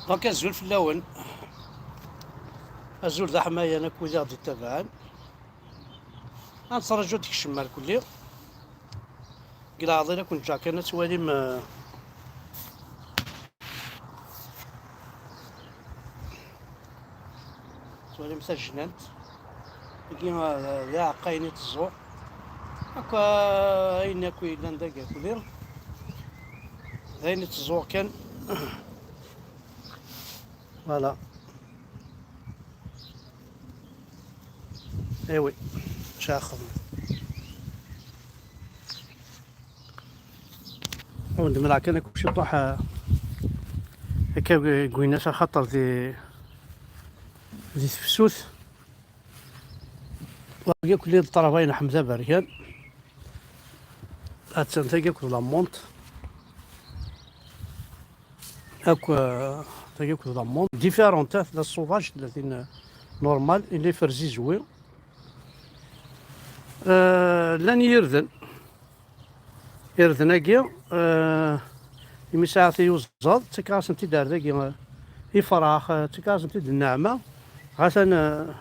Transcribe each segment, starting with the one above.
دونك azul fell-awen, azul d aḥmayan akked wid i ɣ-d-ittabaɛen, ad nettṛaǧu ad d-ikcem ar kulli. Deg leɛḍil ad kent-ǧǧeɣ kan ad twalim tajnant. Dagi d iɛeqqayen i tẓur, akk ayen akk yellan dagi akuli, d ayen i tẓur kan. Voilà. ايوي شاخذ وندمر كان كلشي طاح هكا كويناش خاطر ذي تفسوس باقي كل الطرفين حمزه بريان هاتسنتاكي كل لامونت هاكا تاكي كل لامونت ديفيرونت لا الصوفاج الذين نورمال اللي فرزي زوين لن يرذن يمي ساعتي يوزض تكاسم تدار داكي يفراخ تكاسم تد النعمة عشان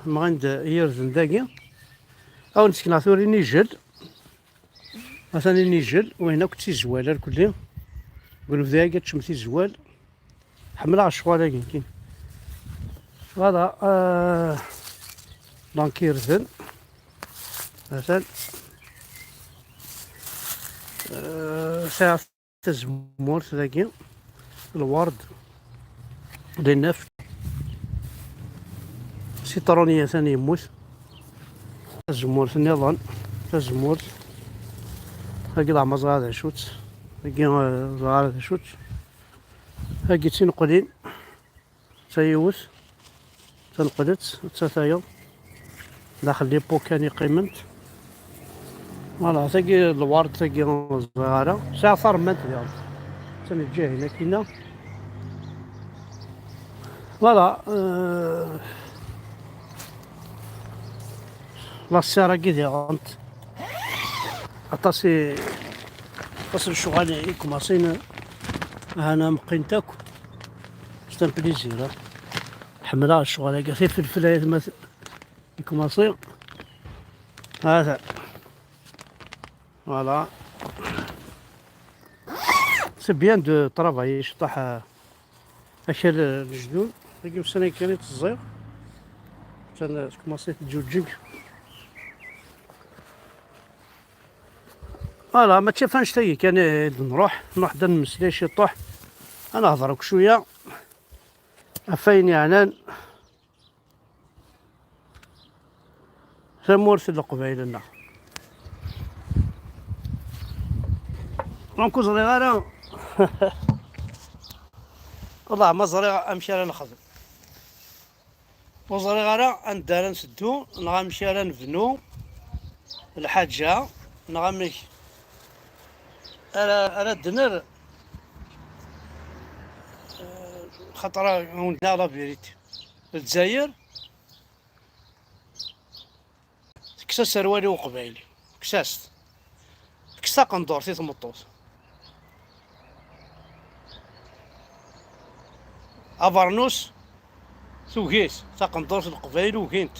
مغند يرذن داكي أو نسكنا ثوري نيجل عشان نيجل وهنا كنت زوال الكلي قولوا ذاك تشمتي زوال حملها الشغل داكي كاين هذا دونك يرذن مثلا ساعة الزمور ذاكي الورد للنفط سيترونية ثاني يموت الزمور النظام الزمور هاكي ضعما صغار شوت هاكي صغار شوت هاكي تنقلين تيوت تنقلت تتايض داخل لي بوكاني قيمنت فوالا تاكي الورد تاكي صغارة ساعة فرمانت ديال تاني تجي هنا كاينة فوالا لا السيارة كي ديالنت عطاسي الشغل يكماسين انا مقين تاكل ستان بليزير حملها الشغل هكا في الفلفل ما يكماسين هذا فوالا سي بيان دو طرافاي شطح هكا الجدول هاكي السنة كانت الزير كان كماسيت تجوجيك فوالا ما تشافنش تاي كان نروح دا نمسلي شي طوح انا نهضرك شويه افاين عنان ثمورث القبائل لنا دونك صغيره والله ما صغيره امشي انا نخدم وصغيره ندار نسدو نغامشي انا نبنو الحاجه نغامش انا الدنر خطره عندنا لا فيريتي الجزائر كسا سروالي وقبايلي كساست كسا قندور في تمطوط افرنوس ثوغيس تا قندور في القبايل وكينت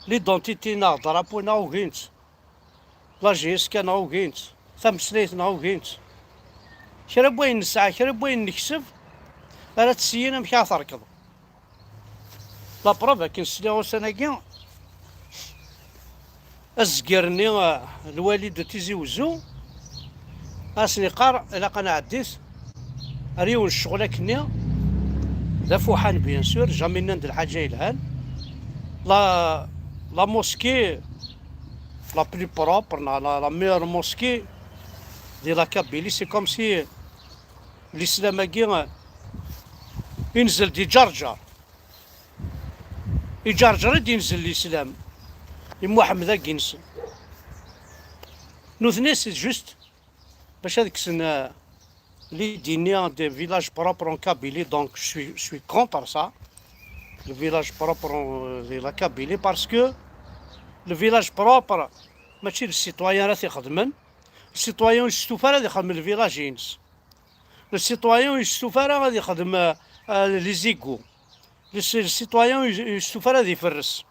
لي دونتيتي نا درابو نا وكينت لا جيسكا نا وكينت ثمسليت نا وكينت كرا بوين نسعى كرا بوين نكسب راه تسيينا مشى تركض لا بروف كنسليو سناكي الزكرني الوالد تيزي وزو اسني قار الا قنا عديت ريون الشغل كني ذا فوحان بيان سور جامي ندير الحاجه يلهان لا موسكي لا بلي بروبر لا ميور موسكي دي لا كابيلي سي كوم سي الاسلام كي ينزل دي جرجر يجرجر ينزل الاسلام محمد كينسن نوثنيس جوست باش هذيك السنة لي ديني دي فيلاج بروبر اون كابيلي دونك شوي كونتر سا لو فيلاج بروبر دي لا كابيلي باسكو لو فيلاج بروبر ماشي السيتويان راه تيخدمن السيتويان الشتوفا راه يخدم الفيلاجينز لو سيتويان يستوفى غادي يخدم لي زيكو. لو سيتويان يستوفى غادي يفرس.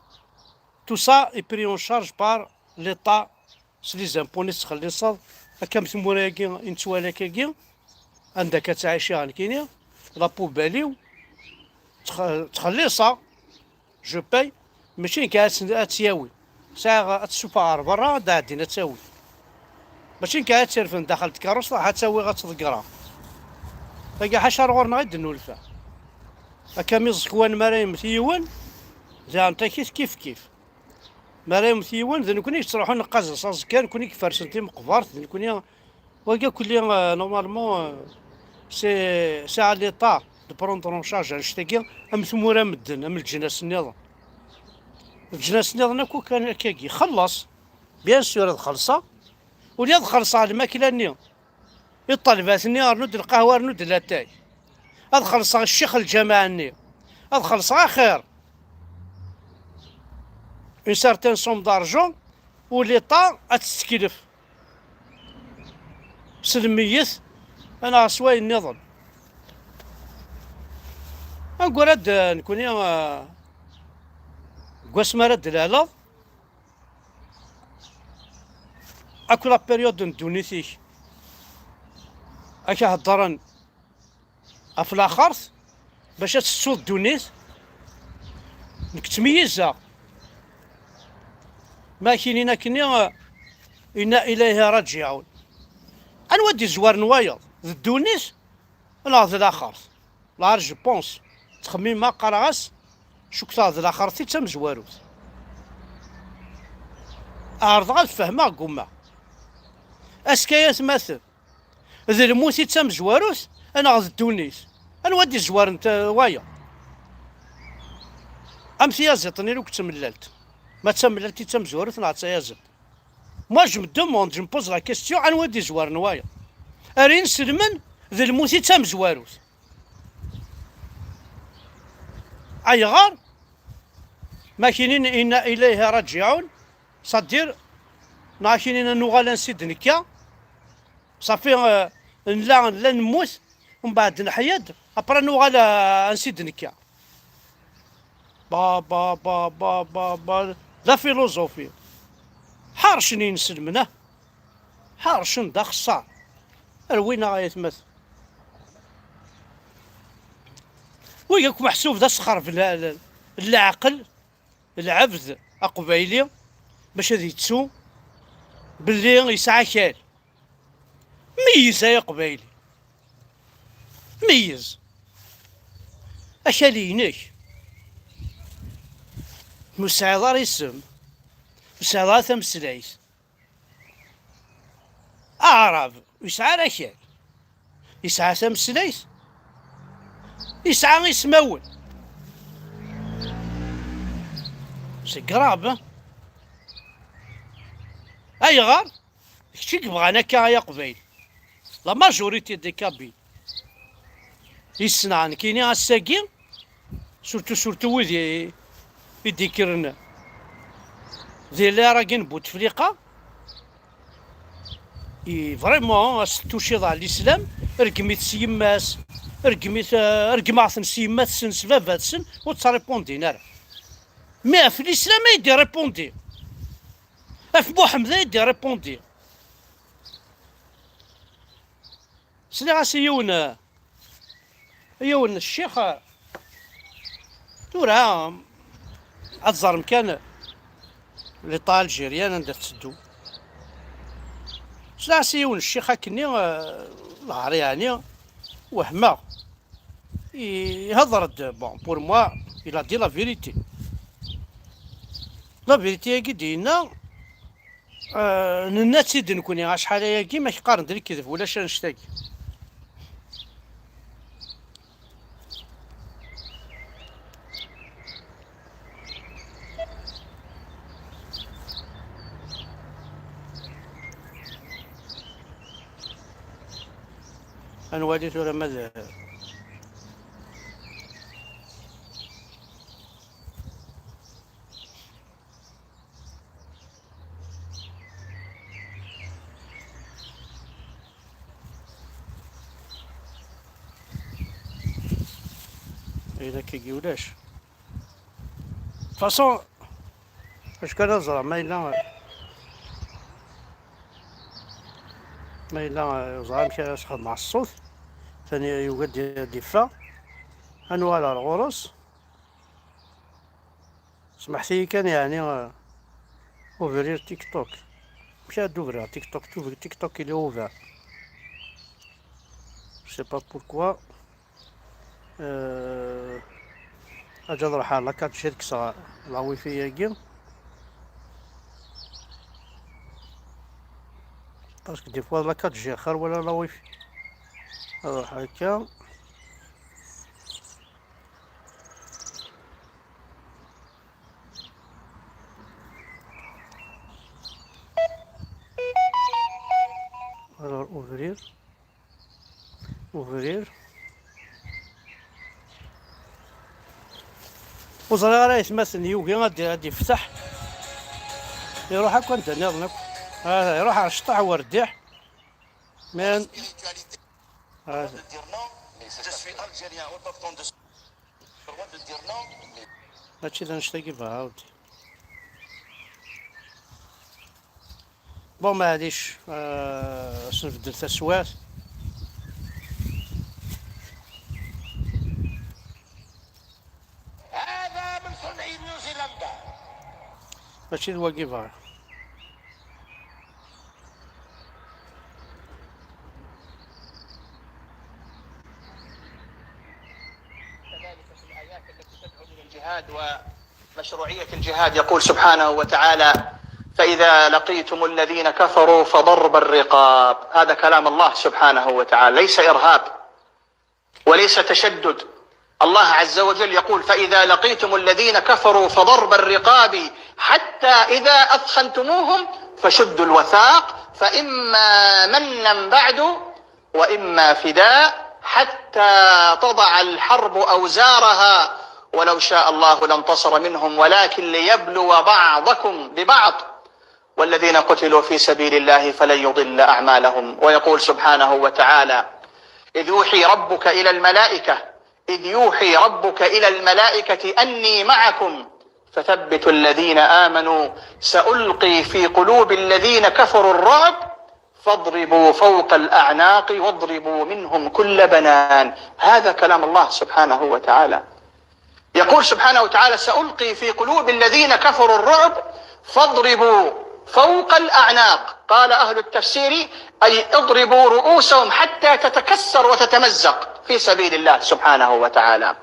تو سا اي بري اون شارج بار ليطا. سلي زامبوني تخلص هكا مثموراكي نتوالاكاكي عندك تعيشي غنكينيا لا بوباليو تخلصها جو باي. ماشي كاع تسياوي ساعة تشوفها برا داعدين تساوي، ماشي كاع تسيرفن داخل الكاروس راح تساوي غتذكرها. تلقى حشر غورنا غير نولفها هكا ميزكوان مرايم ثيوان زي انت كيف كيف مرايم ثيوان ذا نكوني تروحو نقزص أزكى نكوني كفرسنتي مقبرت نكوني وكا كلي نورمالمون سي على ليطا دو بروندر اون شارج هادشتاكي ام ثمورا مدن ام الجناس النظام. الجناس النظام كون كان كاكي خلص بيان سور هاد خلصة ولي هاد خلصة الماكلة ني الطلبات ني رنود القهوة رنود لاتاي هاد خلصة الشيخ الجماعة ني هاد خلصة خير اون سارتان سوم دارجون و ليطا تستكلف سلميت انا سواي النظام. نقول هاد نكوني كواس مراد لالا اكو لا بيريود ندونيتيك اكا هضرن في الاخرت باش تسود دونيت نك تميزها ما كاينين كني إنا إليه راجعون. أنودي زوار نوايض الدونيس لا ذا الآخر لا جو بونس تخميم ما قراغاس شو كثار ذا الآخر تم زواروت أعرض غاد فهمها قوما أسكايات مثل ذا الموت تم زواروت أنا غاد الدونيس أنودي زوار نتا وايا أمثي يازطني لو كنت مللت ما تمللتي تم زواروت نعطي يازط. Moi je me demande, je me pose la question أنودي زوار نوايا أرين سلمن ذا الموت تم زواروت أيغار ما كاينين إنا إليه راجعون صدير ما كاينين نوغالا نسيد نكا صافي لا نموت ومن بعد نحيد أبرا نوغالا نسيد نكا با لا فيلوزوفي حارشني نسلمنه حارشن دا خسار الوينا غايتمثل وياك محسوب ذا سخر في العقل العبد أقبايلي باش هذي تسو باللي يسعى كال ميز يا قبايلي ميز أكالينك مساعد ريسم مساعد ثمسلايس أعراب يسعى ركال يسعى ثمسلايس يسعى يسمول سي كراب أيغار كشي كبغانا كا يا قبيل لا ماجوريتي دي كابيل يسنعن كيني الساكين سورتو ويدي يديكرنا ذي اللي راكين بوتفليقة فريمون توشيض على الإسلام رقميت سيماس رقماثن سيمات سن سبابات سن وتريبوندي نار مي في الإسلام ما يدي ريبوندي في محمد يدي ريبوندي سلي غاسي يون الشيخ تورا أتزار مكان اللي طال الجيريان عندها تسدو سلي غاسي يون الشيخ هاكني العار يعني وهما يهضر بون بور موا إلا دي لا فيريتي لا فيريتي هي دينا ننا تسيد نكوني شحال هاكي ما كيقارن دري كذب ولا شان نشتاكي أنوالي ثورة ماذا كاين كي ولاش فاصون اش كان نزرع ما إلا زعما كيشحال مع الصوت ثاني يوجد دفا انواع الغرس سمحتي كان يعني اوفرير تيك توك مشى دوفرير تيك توك اللي اوفر سي با بوركوا اجا نروح على لاكارت شركة لا ويفي ياكي باسكو دي فوا لاكارت جي خير ولا لا ويفي نروح هكا اوفرير وزرا راه يتمثل يوكي غادي يفتح يروح هكا ندير يروح على الشطح ورديح من هادشي اللي نشتاقي بها عاودي بون معليش باش نبدل تسوات هذا من صنع نيوزيلندا هادشي اللي واقفها كذلك في الآيات التي تدعو إلى الجهاد ومشروعية الجهاد يقول سبحانه وتعالى فإذا لقيتم الذين كفروا فضرب الرقاب. هذا كلام الله سبحانه وتعالى، ليس إرهاب وليس تشدد. الله عز وجل يقول فإذا لقيتم الذين كفروا فضرب الرقاب حتى إذا أثخنتموهم فشدوا الوثاق فإما منا بعد وإما فداء حتى تضع الحرب أوزارها ولو شاء الله لانتصر منهم ولكن ليبلو بعضكم ببعض والذين قتلوا في سبيل الله فلن يضل أعمالهم. ويقول سبحانه وتعالى إذ يوحي ربك إلى الملائكة أني معكم فثبتوا الذين آمنوا سألقي في قلوب الذين كفروا الرعب فاضربوا فوق الأعناق واضربوا منهم كل بنان. هذا كلام الله سبحانه وتعالى. يقول سبحانه وتعالى سألقي في قلوب الذين كفروا الرعب فاضربوا فوق الأعناق. قال أهل التفسير أي اضربوا رؤوسهم حتى تتكسر وتتمزق في سبيل الله سبحانه وتعالى.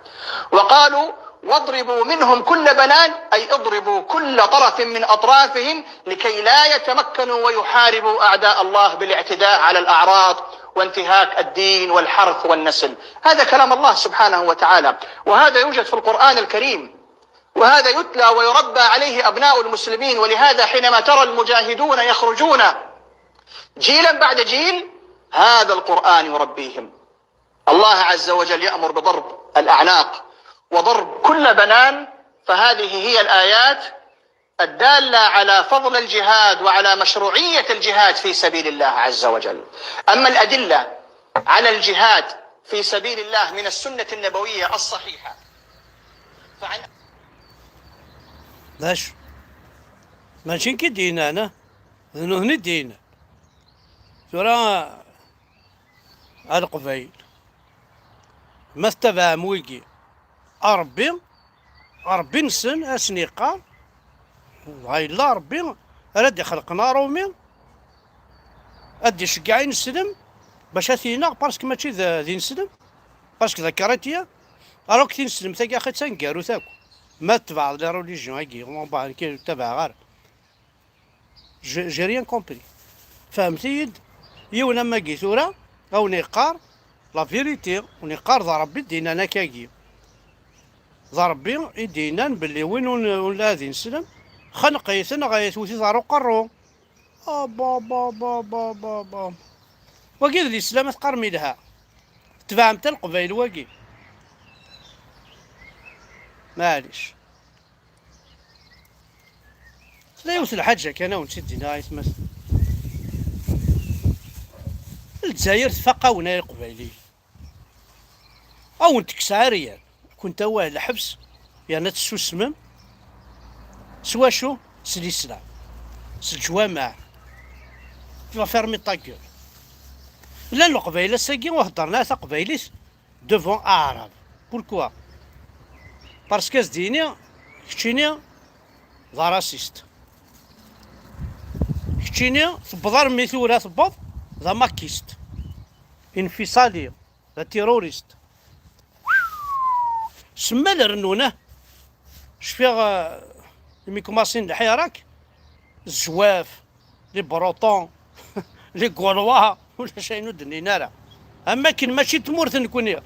وقالوا واضربوا منهم كل بنان أي اضربوا كل طرف من أطرافهم لكي لا يتمكنوا ويحاربوا أعداء الله بالاعتداء على الأعراض وانتهاك الدين والحرث والنسل. هذا كلام الله سبحانه وتعالى، وهذا يوجد في القرآن الكريم، وهذا يتلى ويربى عليه أبناء المسلمين. ولهذا حينما ترى المجاهدون يخرجون جيلا بعد جيل هذا القرآن يربيهم. الله عز وجل يأمر بضرب الأعناق وضرب كل بنان. فهذه هي الآيات الدالة على فضل الجهاد وعلى مشروعية الجهاد في سبيل الله عز وجل. أما الأدلة على الجهاد في سبيل الله من السنة النبوية الصحيحة فعن ماشي كي دينا أنا هني دينا ترى القبيل ما استفهم ويجي ربي نسن اسنيقا هاي لا ربي راه خلقنا رومي ادي شكاعي نسلم باش اثينا باسكو ماشي ذي نسلم باسكو ذكرتيا اروك تنسلم تاكي اخي تنكارو تاكو ما تبع لا ريليجيون هاكي اون با كي تبع غير جي ريان كومبري فهمتي يونا ما جي ثورا او نقار لا فيريتي ونقار ذا ربي دينا انا كاكي ذا ربي يدينا بلي وين ولا هذي نسلم خنقيثن غايثوثي ضارو قرو با با با با با با وكيد الاسلام تقرمي لها تفهمت القبيل واقي معليش لا يوث الحاجة كان ونسيت نهاية مثلا الجزائر تفقاونا القبيلي او انت كساريا كنت واه الحبس يعني تسوسمم سوا شو سليسلام الجوامع في فيرمي طاكيول. لا القبيله ساكي وهضرنا تا قبايليت دوفون اعراب. بوركوا؟ باسكو ديني كتشيني ذا راسيست، كتشيني تبض رميتي ولا تبض ذا ماكيست، انفصالي ذا تيروريست. سما لرنونه شفيغ مي كوماسين الحيراك الزواف لي بروطون لي كولوا ولا شي ندنينا راه. اما كن ماشي تمورت نكون،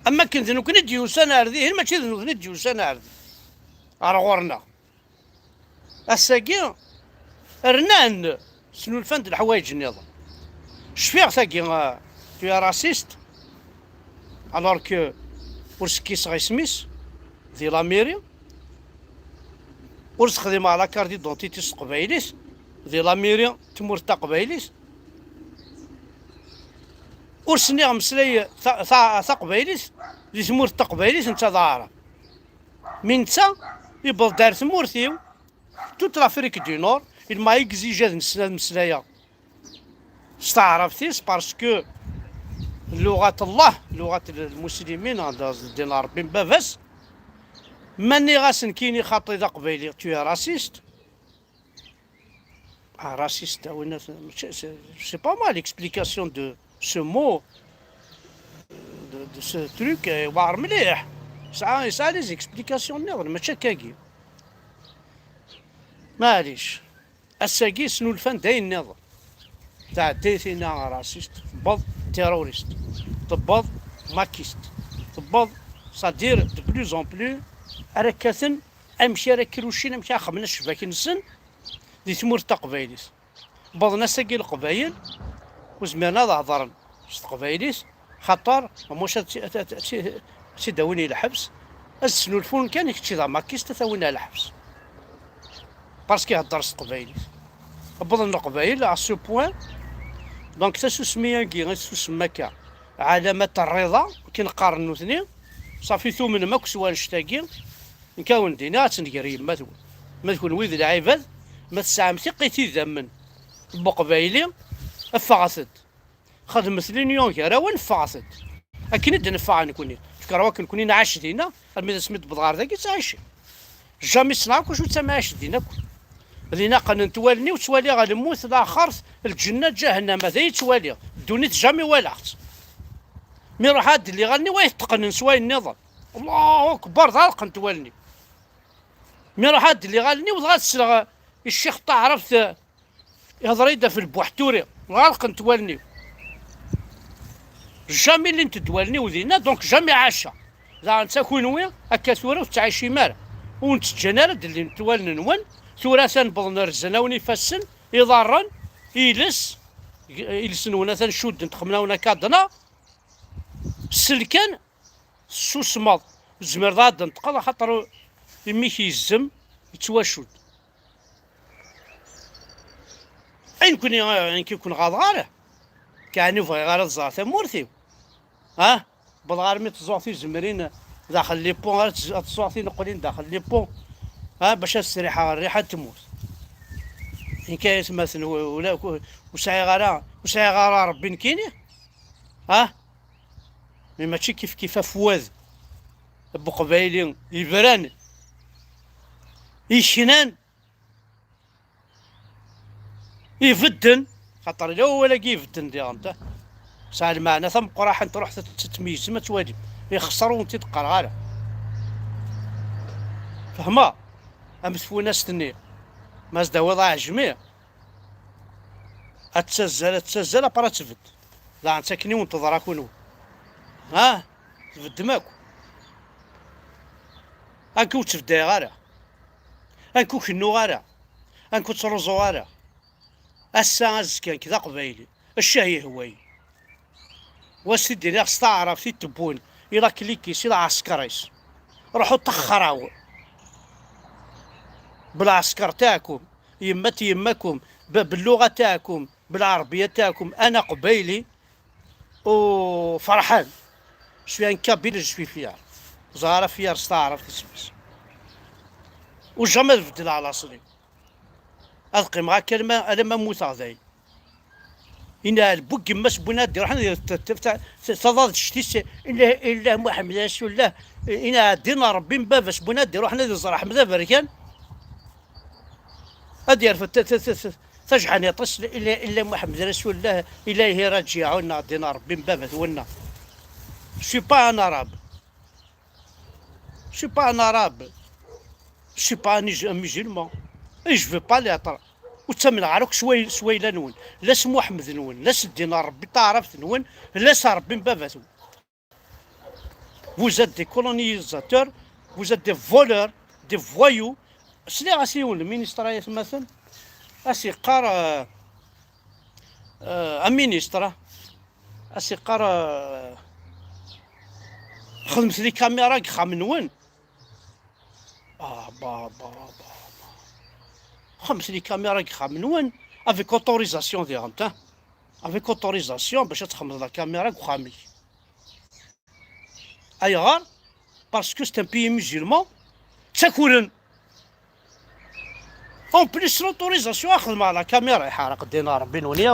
اما كنت نكون ديوسان عردي ماشي نكون ديوسان عردي ارغورنا الساكي رنان شنو الفند الحوايج النظام. شفيغ ثاكي تو راسيست الوغ كو ورسكيس غي سميس دي لاميري ورسخدم على كاردي دونتيتيس قبايليس دي لاميري تمور تا قبايليس ورسني مسلاي ثا قبايليس دي تمور تا قبايليس نتا ضارة من نتا يبل دار تمورتيو توت لافريك دو نور ما يكزيجاد نسنا مسلايا استعرفتيس باسكو لغة الله لغة المسلمين عند دين ربي بافاس ماني غاسن كيني خاطي ذا قبيلي تو راسيست. راسيست وين سي با مال اكسبليكاسيون دو سو مو دو سو تروك واعر مليح ساعة لي زيكسبليكاسيون نظر ماشي كاكي معليش. الساكي سنو الفن داين نظر تاع ديثينا راسيست تبض تيروريست تبض ماكيست تبض صادير دو بلوز اون بلو أركاثن أمشي راكروشين أمشي أخمنا الشباك نسن دي تمور تا قبايليس بضنا ساقي القبايل وزمرنا ذا هضرن شت قبايليس خاطر موش تداوني الحبس السنو الفون كان يكتشي ذا ماكيس تثاوينا الحبس باسكو هضر شت قبايليس بضنا القبايل على سو بوان. دونك تاسو سميا كي غيسو سماكا علامة الرضا كي نقارنو اثنين صافي ثمن ماك سوال شتاكي نكاون دينا تنقري ما تكون ويذ العباد ما تسعمتي قيتي ذمن بقبايلي افعثت خدمت لينيون كرا وين فعثت اكيد نفع نكوني فكروا كنكوني نعاش دينا الميدا سميت بضغار ذاك تعيش جامي صنعك واش تسمى عاش دينا لينا قن نتوالني وتوالي غادي نموت الاخر الجنه جهنم هذا يتوالي دونيت جامي والعت مي روح هاد اللي غني ويتقن سواي النظام الله اكبر ضالق نتوالني مي روح هاد اللي غني وضغط الشيخ طا عرفت يهضر يدا في البوحتوري غالق نتوالني جامي اللي نتدوالني وذينا دونك جامي عاشا لا نتا وين هكا ثوره وتعيشي مال ونت الجنارد اللي نتوالن نون ثورة بضنا رزناوني فاسن يضرن يلس يلسنونا تنشود نتخمناونا كادنا السلكان سوسماض زمر ضاد نتقضى خاطر يميك يزم يتواشود عين كوني يعني كيكون غاضغاره كان يبغي غير الزار ثمورثي ها بالغار مي تزوعتي زمرين داخل لي بون تزوعتي نقولين داخل لي بون ها باش السريحه الريحه تموت إن كاين مثلا ولا وسعي غارة ربي نكيني ها مي ماشي كيف فواز بقبايلي يبران يشنان يفدن خاطر لا ولا كيفدن دي انت ساعة المعنى ثم قراحة تروح تتميز ما توالي يخسر وانت تقرا غالا فهما امسفونا ستني ما زدا وضع جميع اتسزل برا تفد لا ساكني وانتظر كونو ها تفد ماكو انكو تفدي غالا انكو كنو غالا انكو ترزو غالا الساعة كان كذا قبايلي الشاهي هواي وسيدي لا استعرف في تبون الى كليكيس الى عسكريس روحوا تخراو بالعسكر تاعكم يماكم باللغه تاعكم بالعربيه تاعكم انا قبيلي وفرحان شوي ان كابيل جو فيها زهرة فيها رستعرف تسمس وجمال بدل على صلي ألقي مع كلمة أنا ما موت ذاي إن البوك مس بنادي رحنا تضاد شتيس إلا محمد رسول الله إن دينا ربي مبابس بنادي رحنا نزرع حمد بركان أدير تجحن يطس إلا محمد رسول الله إليه راجعون دينا ربي مبابس ونا شي با ان arabe je suis pas un arabe je suis pas un musulman et je veux pas l'être وتمن عروك سويلا نون لا سمو احمد نون لا سدينا ربي تعرفت نون لا ربي مباباتو vous êtes des colonisateurs vous êtes des voleurs des voyous سلي غاسيون المينسترا مثلا اسي قار المينسترا اسي قار خدمت لي كاميرا خام نون با خمس لي كاميرا خام نون افيك اوتوريزاسيون ديالهم افيك اوتوريزاسيون باش تخمض لا كاميرا خامي ايغار باسكو سي ان بيي مسلمان تاكورن اون بليس لوتوريزاسيون اخذ مع لا كاميرا يحرق دينار بينوني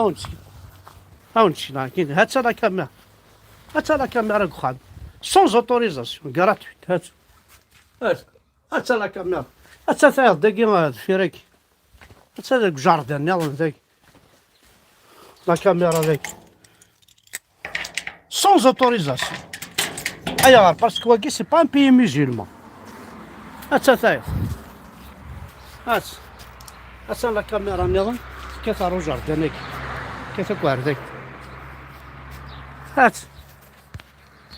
اونتي لكن هات لا كاميرا لا كاميرا خام سونز اوتوريزاسيون غراتويت هات لا كاميرا هات تاع داكي فيريك هات هذاك جاردن يلا ذاك لا كاميرا ذاك سونز اوتوريزاسيون ايوا باسكو واكي سي با ان بيي مسلمان هات هات لا كاميرا نظن كيف روجر دانيك كيف كواردك هات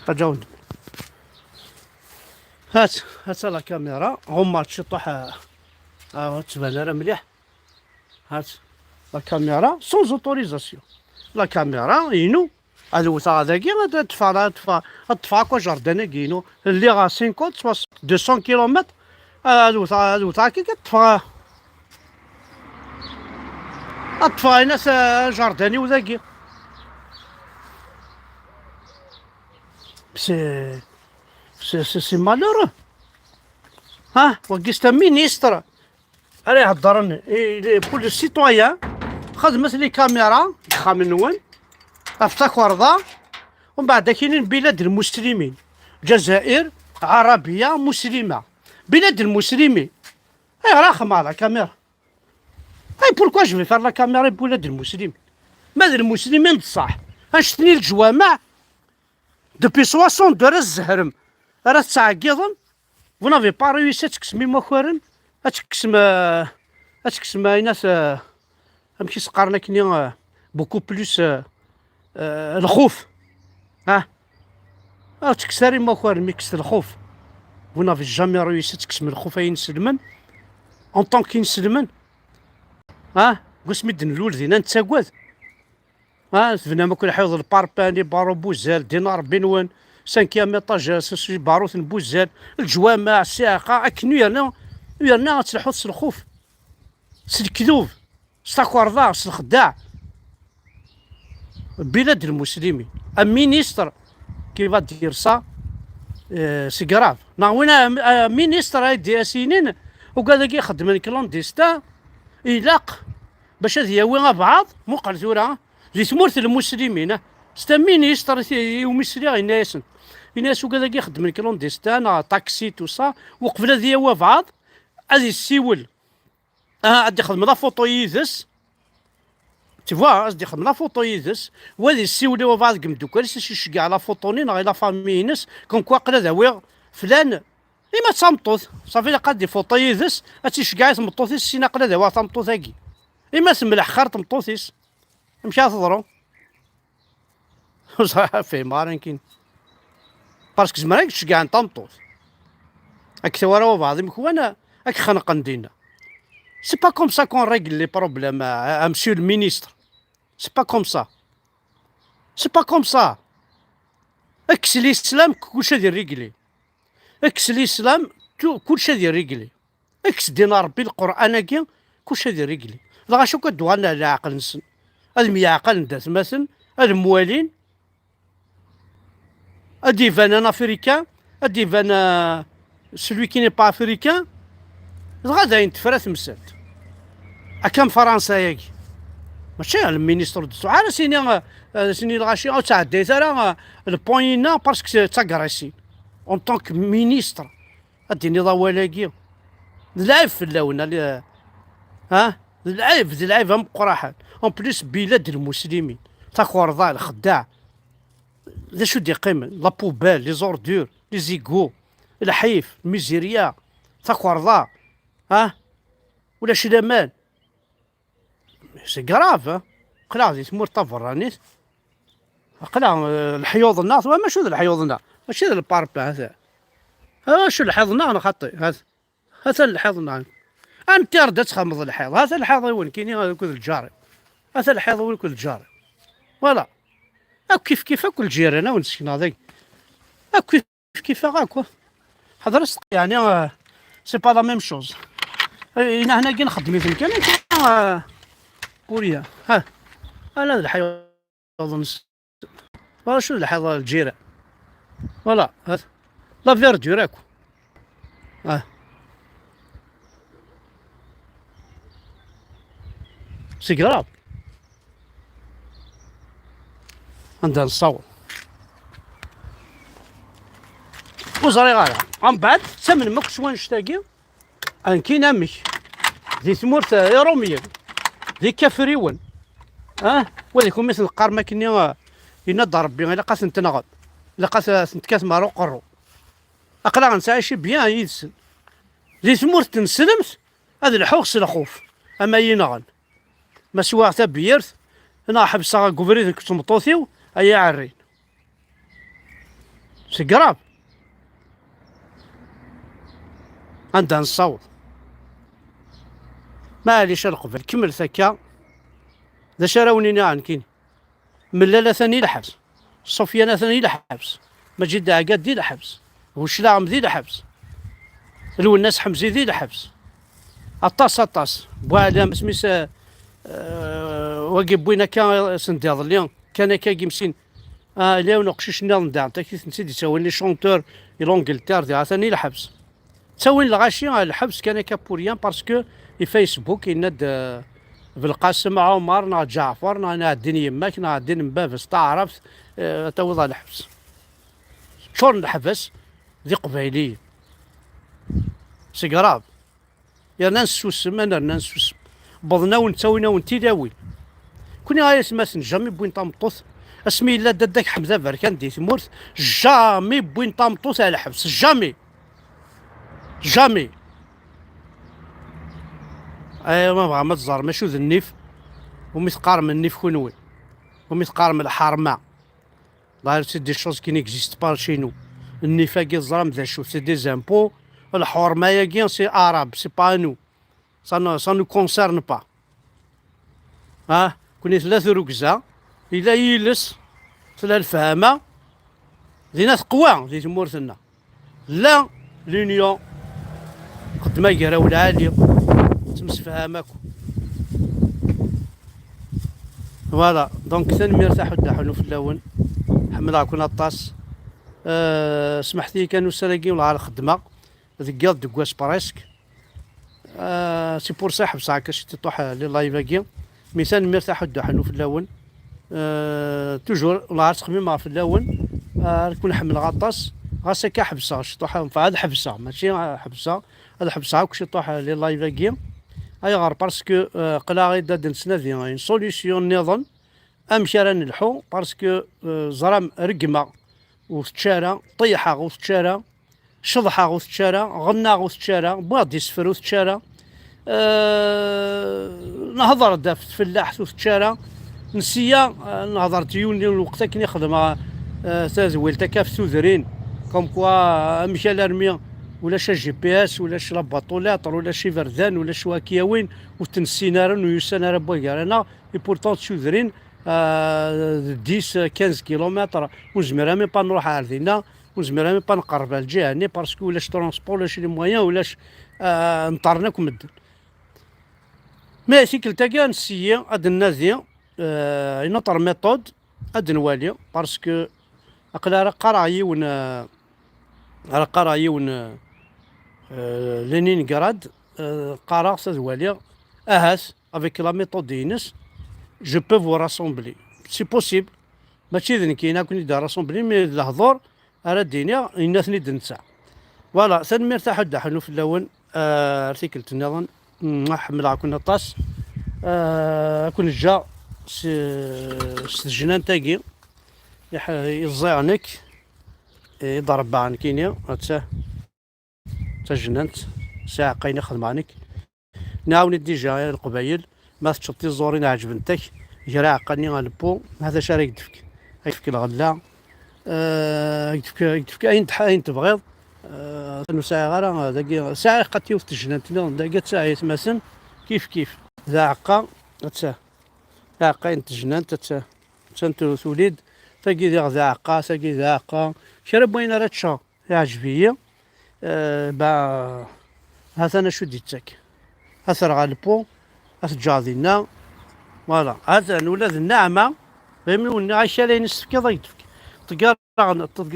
تجاوز هات لا كاميرا هما تشطح تبان راه مليح هات لا كاميرا سونز اوتوريزاسيون لا كاميرا ينو الوثا هذاكي تدفع كو جاردان كينو اللي غا 50 200 كيلومتر الوثا كي كتدفع ناس جارداني وذاكي سي مالورو ها وكيست مينيستر راه يهضرن بول السيتويان خدمت لي كاميرا خامنون افتكر ذا ومن بعد كاينين بلاد المسلمين جزائر عربيه مسلمه بلاد المسلمين اي راخم على كاميرا اي بوركوا جو فير لا كاميرا بلاد المسلمين ماذا المسلمين بصح شتني الجوامع دوبي 60 راه الزهرم راه تعقيضن vous n'avez pas réussi تكسمي مخورن تكسم ناس امشي سقارنا كني بوكو بلوس الخوف تكسري مخورن ميكس الخوف vous n'avez jamais réussi تكسم الخوف اين سلمن اون طون كي نسلمن قوس مدن الولدين نتساكواد فينا ما كل حيوض البارباني بارو بوزال دينار بنوان 5 ايطاج سوسي باروت نبوزال الجوامع الساقه اكنو يرنا تلحوظ الخوف الكذوب ستاكوردار الخداع بلاد المسلمين مينيستر كي فا دير سا سي كراف وين مينيستر هادي سنين وقال لك يخدم كلونديستا يلاق باش هذ ياوي بعض مقل ثورة لي ثمورت المسلمين ستا مينيستر يومسلي غير الناس وقال لك يخدم كلونديستا طاكسي تو سا وقبل هذ ياوي بعض غادي يسيول غادي يخدم لا فوطو يدس تفوا غادي يخدم لا فوطو يدس وغادي يسيولوا بعض كمدوكال يشجع لا فوطونين غير لا فامي ناس كون كوا قلا داوي فلان إما تمطوط صافي لا قاد فوطو يدس غاتيشجع تمطوطيس سينا قلا داوي تمطوط هاكي إما سملح خير تمطوطيس مشى تضرو صراحة في مارن كاين باسكو زعما تشجع تمطوط هاك ثورا بعض مكوانا هاك خنقن دينا سي با كوم سا كون ريغل لي بروبليم مسيو المينيستر سي با كوم سا سي با كوم سا اكس الاسلام كلشي هادي ريغلي اكس الاسلام كلشي هادي ريغلي اكس دينا ربي القران كي كلشي هادي ريغلي لا غاشو كدوالنا على عقل نسن هاد ميعقل ندات مثلا هاد الموالين هادي فانان افريكان ادي فان سلوي كي ني با افريكان غادا ينتفرات مسات اكام فرنسا ياكي ماشي المينيستر دو الصحة سيني الغاشي او تعدي ترى البوينا باسكو تاكريسي اون طونك مينيستر اديني ضوالاكي العيب في اللون ها العيب هم قراحات اون بليس بلاد المسلمين تاكورضا الخداع ذا شو دي قيمة لا بوبال لي زوردور لي زيكو الحيف الميزيريا تاكورضا ولا شي لامان سي كراف قلع دي تمور طفرانيت قلع الحيوض الناس ماشي ذا الحيوض الناس ماشي ذا الباربا هذا شو الحيض انا خطي هذا الحيض الناس انت رد تخمض الحيض هذا الحيض وين كاين هذاك الجاري هذا الحيض وين كل الجاري فوالا كيف كل جيران ونسكن هذاك كيف هاكا هذا يعني سي با لا ميم شوز هنا كي نخدم في المكان كوريا انا الحيوان فوالا شو الحيوان الجيران فوالا هذا لا فيردور هاكو سي كراف عندها نصور وزري غالا من بعد ثمن ماك شوان نشتاقي ان كاين امك ذي ثمورت رومية ذي كافريون وذيكم مثل القرمه كني ينضى ربي الا قاس نتنغض الا قاس نتكاس مارو قرو اقلا غنسعى شي بيان يدسن ذي ثمورت تنسلمت هذا الحوخ الخوف اما ينغن ما سوا حتى بيرث انا حبسها كوفريت كتمطوثيو ايا عرين سي كراف عندها نصوت معليش القبل كمل ثكا ذا شراوني عن كين ملاله ثاني لحبس صوفيانه ثاني لحبس مجد عقاد دي لحبس وشلاعم ذي لحبس الناس حمزي ذي لحبس الطاس بوعلام سميس واقف بوينا كان سندياض اليوم كان كاكي مسين اليوم نقشش نال ندعم تاكيت نسيت يسوي لي شونتور لونجلتير دي ثاني الحبس تسوي الغاشي الحبس كان كابوريان باسكو الفيسبوك يناد بالقاسم عمر نا جعفر نا الدين يماك نا الدين مبابس تعرفت توضع الحبس شلون الحبس ذي قبيلية سي كراف يا ناس سوسم انا ناس سوسم بضنا ونتسوينا ونتيداوي كوني غاية سماسن جامي بوين طامطوث اسمي الله داداك حمزة بركان دي تمورت جامي بوين طامطوث على حبس جامي ما بغا ما تزار ماشي ذا النيف ومثقار من النيف كونوي ومثقار من الحرمة ظاهر سي دي شوز كي نيكزيست با شي نو النيف كي الزرام ذا شو سي دي زامبو الحرمة ياكي سي عرب سي با نو سا نو كونسيرن با كوني ثلاث ركزة إلا يلس ثلاث الفهامة ذي ناس قوى ذي تمورتنا لا لونيون قد ما يقراو العالية تمسفهاماكو فوالا دونك ثاني مرتاح وداحونو في اللون حمد راكون الطاس سمحتي كانوا سراقين ولا على الخدمة ذكيال دكواس بريسك سي بور سا حبس هاكا شي تطوح لي لايفاكي ميسان مرتاح وداحونو في اللون توجور ولا تخميم في اللون نكون حمل غطاس غاسا كحبسه شي طوح هذا حبسه ماشي حبسه هذا حبسه كلشي طوح لي لايفاكي اي غير باسكو قلا غير داد نسنادي اون سوليسيون نظن امشي راه نلحو باسكو زرام رقمه وتشارى طيحه وتشارى شضحه وتشارى غنا وتشارى بوادي سفر وتشارى نهضر داف فلاح وتشارى نسيا نهضر تيوني الوقت كي نخدم تازويل تكاف سوذرين كوم كوا مشى لارمي ولا شي جي بي اس ولا شي لاباطولاتر ولا شي فردان ولا شي واكياوين وتنسينارن ويسانار بوكارنا اي بورتون تشوذرين 10 15 كيلومتر ونزمر مي با نروح عارضينا ونزمر مي با نقرب الجهه باسكو ولاش ترونسبور ولاش لي مويان ولاش نطرناك مدن مي سيكل تاكا نسيي هاد النازي ينطر ميثود هاد نوالي باسكو اقلا راه قرا يون راه قرا يون لينينغراد قرا سازواليا اهاس افيك لا ميثود دينس جو بو فو راسومبلي سي بوسيبل ماشي ذن كاين كون يدار راسومبلي مي الهضور راه الدنيا الناس اللي دنسا فوالا سنمير تاع حدا حنو في اللون ارتيكل تنظن نحمل كنا طاس كون جا الجنان تاقي يزيعنك يضرب عن كينيا تا جنانت ساعة قاينة خدمانك نعاون ديجا القبايل ما تشطي الزورين عجبنتك جرا عقلني على البو هذا شاري يدفك يدفك الغلا يدفك اين تبغيض انو ساعة غير داكي ساعة قد يوفت الجنانتنا داكي ساعة يتماسن كيف ذا عقا تا عقا انت جنان تا انت توليد تاكي ذا عقا تاكي ذا عقا شرب وين راه تشا عجبية با هذا انا شو ديتك اثر على البو اثجاذينا فوالا هذا الولاد النعمه فهمني عايشه لين السفكي ضيتك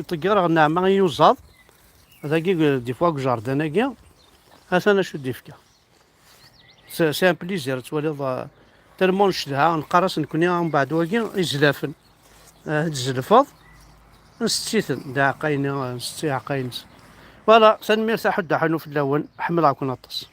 تقرا النعمه يوزاد هذا كي دي فوا جاردان هذا انا شو ديفكا سي ان بليزير تولي تالمون نشدها نقرص نكوني من بعد واكي يزلافن تزلفض نستيثن دا عقاين نستي عقاين فوالا سنمير تاع حدا حنو في اللون حمل عكون الطس